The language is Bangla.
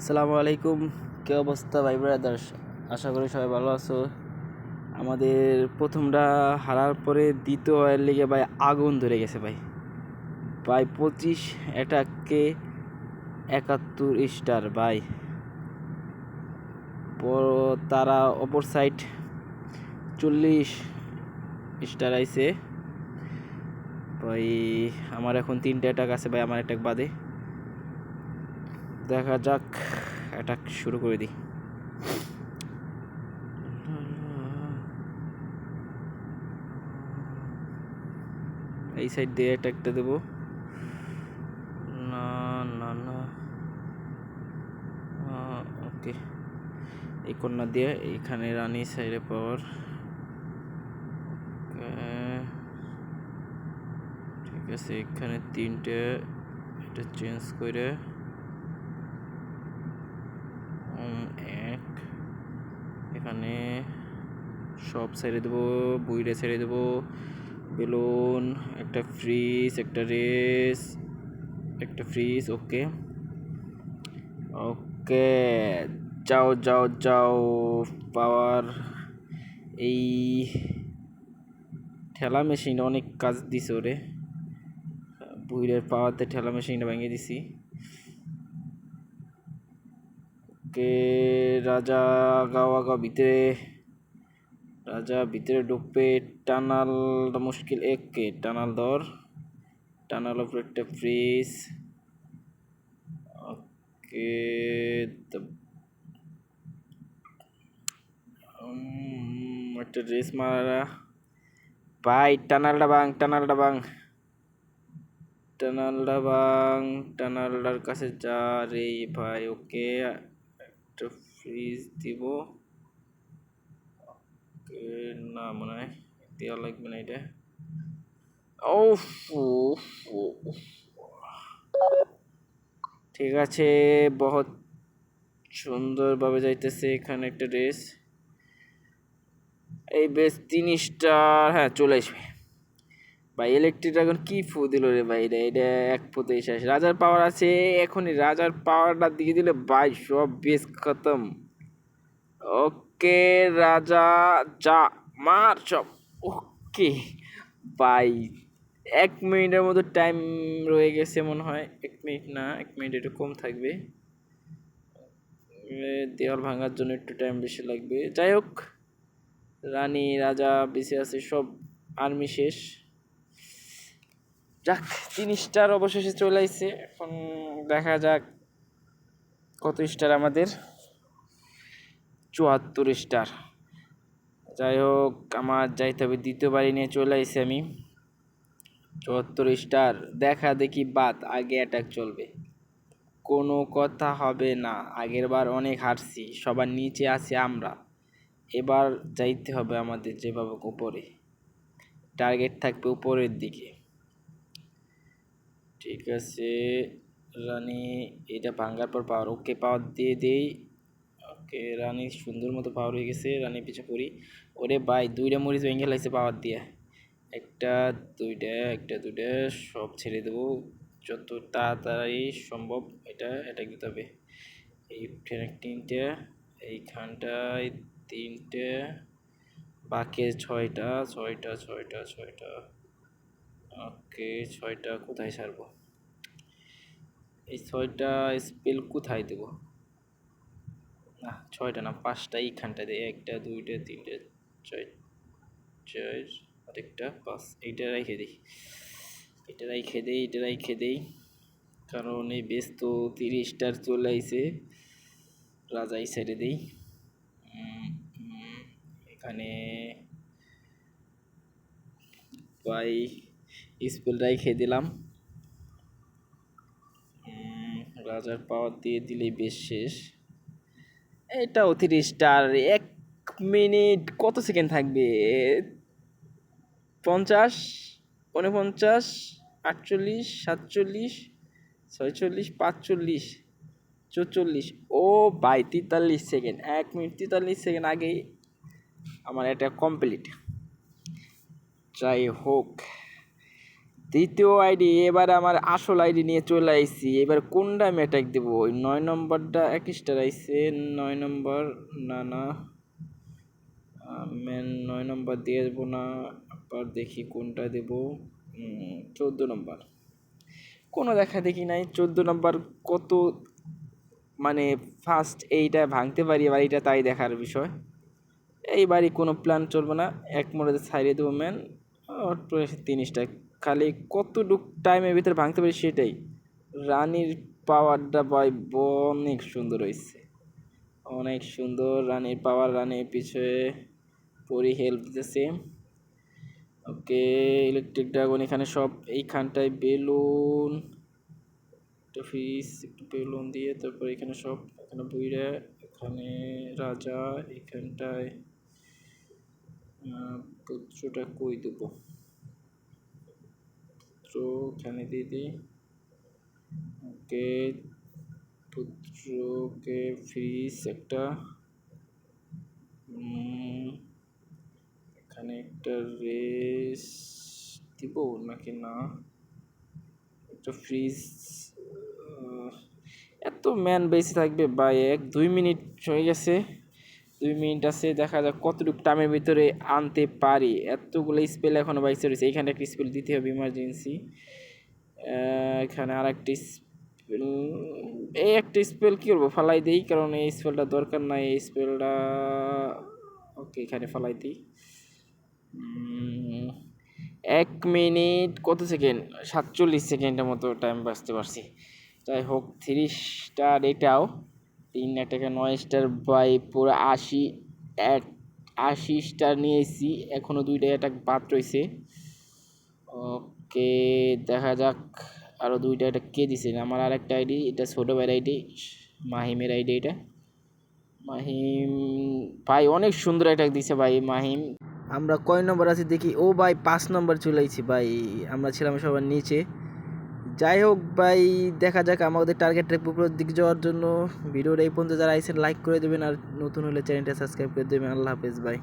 আসসালামু আলাইকুম। কী অবস্থা ভাই ব্রাদার্স? আশা করি সবাই ভালো আছো। আমাদের প্রথমটা হারার পরে দ্বিতীয় লিগে ভাই আগুন ধরে গেছে ভাই। 25 অ্যাটাককে 71 স্টার ভাই। তারা অপর সাইড 40 স্টার আইছে ভাই। আমার এখন 3টা অ্যাটাক আছে ভাই, আমার অ্যাটাক বাদে। দেখা যাক, অ্যাটাক শুরু করে দিই। এই সাইড দিয়ে অ্যাটাকটা দেবো। না না না, ওকে, এই কন্যা দিয়ে এইখানে রানী সাইডে পাওয়ার। ঠিক আছে, এখানে 3টে, এটা চেঞ্জ করে এক, এখানে সব ছেড়ে দেবো, বুইরে ছেড়ে দেবো, বেলুন, একটা ফ্রিজ, একটা রেস, একটা ফ্রিজ। ওকে ওকে, যাও যাও যাও, পাওয়ার। এই ঠেলা মেশিনটা অনেক কাজ দিছে ওরে, বুইরের পাওয়ারতে ঠেলা মেশিনটা ভেঙে দিছি। ওকে, রাজা গাওয়া ভিতরে, রাজা ভিতরে ঢুকবে। টানালটা মুশকিল, একে টানাল ধর, টানাল উপরে একটা ফ্রিজ। ওকে, একটা রেস মারা ভাই। টানালটা বাং, টানালটা বাং, টানালটা বাং, টানালটার কাছে যা রে ভাই। ওকে, একটা ফ্রিজ দিব। ওকে, না মনে হয় দেওয়া লাগবে না এটা। ওফ, ঠিক আছে, বহুত সুন্দরভাবে যাইতেছে। এখানে একটা রেস, এই বেশ 3 স্টার। হ্যাঁ, চলে আসবে ভাই। ইলেকট্রিক ড্রাগন কি ফু দিল রে ভাই, এটা এক ফুতে শেষ। রাজার পাওয়ার আছে, এখনই রাজার পাওয়ারটা দিয়ে দিলে ভাই সব বেশ খতম। ওকে, রাজা যা মার সব। ওকে ভাই, 1 মিনিটের মতো টাইম রয়ে গেছে মনে হয়। 1 মিনিট না, 1 মিনিট একটু কম থাকবে। দেওয়াল ভাঙার জন্য একটু টাইম বেশি লাগবে। যাই হোক, রানী রাজা বেঁচে আছে, সব আর্মি শেষ। যাক, 3 স্টার অবশেষে চলে আসছে। এখন দেখা যাক কত স্টার আমাদের। 74 স্টার। যাই হোক, আমার যাইতে হবে দ্বিতীয়বারই নিয়ে চলে আসছি আমি। 74 স্টার দেখা দেখি বাদ, আগে অ্যাটাক চলবে, কোনো কথা হবে না। আগের বার অনেক হারছি, সবার নিচে আছি আমরা। এবার যাইতে হবে আমাদের যেভাবে উপরে, টার্গেট থাকবে উপরের দিকে। ঠিক আছে, রানী এটা ভাঙ্গার পর পাওয়ার। ওকে, পাওয়ার দিয়ে দেই। ওকে, রানী সুন্দর মতো পাওয়ার হয়ে গেছে। রানী পিছু করি। ওরে ভাই, 2টা মরিচ ভেঙে লাগছে পাওয়ার দিয়ে। একটা, দুইটা, একটা, দুইটা, সব ছেড়ে দেবো যত তাড়াতাড়ি সম্ভব। এটা দিতে হবে। এইখানে 3টে, এইখানটায় 3টে, বাকি 6টা, 6টা, 6টা, 6টা। ওকে, 6টা কোথায় ছাড়বো? এই 6টা স্পেল কোথায় দেবো? না, 6টা না, 5টা এইখানটা দেয়। 1টা, 2টা, 3টে, 4, 4 আর একটা 5। এইটা রেখে দিই, এটা রেখে দিই, এটা রেখে দিই, কারণ এই বেশ তো 30 স্টার চলে আইছে। রাজাই ছেড়ে দিই। এখানে ভাই স্পেল রেখে দিলাম। রাজার পাওয়ার দিয়ে দিলেই বেশ শেষ। এটাও 30 স্টার। 1 মিনিট কত সেকেন্ড থাকবে? 50, 49, 48, 47, 46, 45, 44। ও ভাই, 43 সেকেন্ড, 1 মিনিট 43 সেকেন্ড আগেই আমার এটা কমপ্লিট। যাই হোক, দ্বিতীয় আইডি, এবার আমার আসল আইডি নিয়ে চলে আইছি। এবার কোনটা আমি অ্যাটাক দেবো? ওই 9 নম্বরটা 1 স্টার আইছে, 9 নম্বর না মেন 9 নম্বর দিয়ে দেবো না, আবার দেখি কোনটা দেবো। 14 নম্বর, কোনো দেখা দেখি নাই। 14 নম্বর কত মানে ফার্স্ট এইটা ভাঙতে পারি এবার, এইটা তাই দেখার বিষয়। এইবারই কোনো প্ল্যান চলবে না, এক মোড়ে ছাড়িয়ে দেবো ম্যান। 3 স্টার, খালি কতটুক টাইমের ভিতরে ভাঙতে পারি সেটাই। রানীর পাওয়ারটা ভাই অনেক সুন্দর হয়েছে, অনেক সুন্দর রানীর পাওয়ার। রানীর পিছনে পরি হেল্প দিতেছে। ওকে, ইলেকট্রিক ড্রাগন এখানে সব, এইখানটায় বেলুন, একটা ফ্রিজ, একটু বেলুন দিয়ে তারপর এখানে সব, এখানে বইরা, এখানে রাজা, এখানটায় পুত্রটা কই দেবো? পুত্র এখানে দিয়ে দিই। ওকে, পুত্রকে ফ্রিজ একটা, এখানে একটা রেস দিব নাকি না, একটা ফ্রিজ। এত ম্যান বেশি থাকবে ভাই? 1-2 মিনিট হয়ে গেছে, 2 মিনিট আছে, দেখা যাক কতটুকু টাইমের ভিতরে আনতে পারি। এতগুলো স্পেল এখনো বাইসে রয়েছে, এইখানে একটা স্পেল দিতে হবে ইমার্জেন্সি। এখানে আর একটা স্পেল, এই একটা স্পেল কী করবো, ফালাই দিই, কারণ এই স্পেলটা দরকার নাই। এই স্পেলটা ওকে এখানে ফালাই দিই। 1 মিনিট কত সেকেন্ড, 47 সেকেন্ডের মতো টাইম বাঁচতে পারছি। যাই হোক, 3 স্টার এটাও, 3 টাকা 9 স্টার বাই পুরো 80 স্টার নিয়েছি। এখনও 2টা অ্যাটাক বাদ রয়েছে। ওকে, দেখা যাক আরও 2টা অ্যাটাক কে দিছে। আমার আর একটা আইডি, এটা ছোটো ভাইয়ের আইডি, মাহিমের আইডি। এটা মাহিম ভাই অনেক সুন্দর অ্যাটাক দিছে ভাই মাহিম। আমরা কয় নম্বর আছি দেখি, ও ভাই 5 নম্বর চলে আইছি ভাই, আমরা ছিলাম সবার নিচে। যাই হোক ভাই, দেখা যাক আমাদের টার্গেটের উপরের দিকে যাওয়ার জন্য। ভিডিওটা এই পর্যন্ত যারা আইছেন লাইক করে দেবেন, আর নতুন হলে চ্যানেলটা সাবস্ক্রাইব করে দেবেন। আল্লাহ হাফেজ ভাই।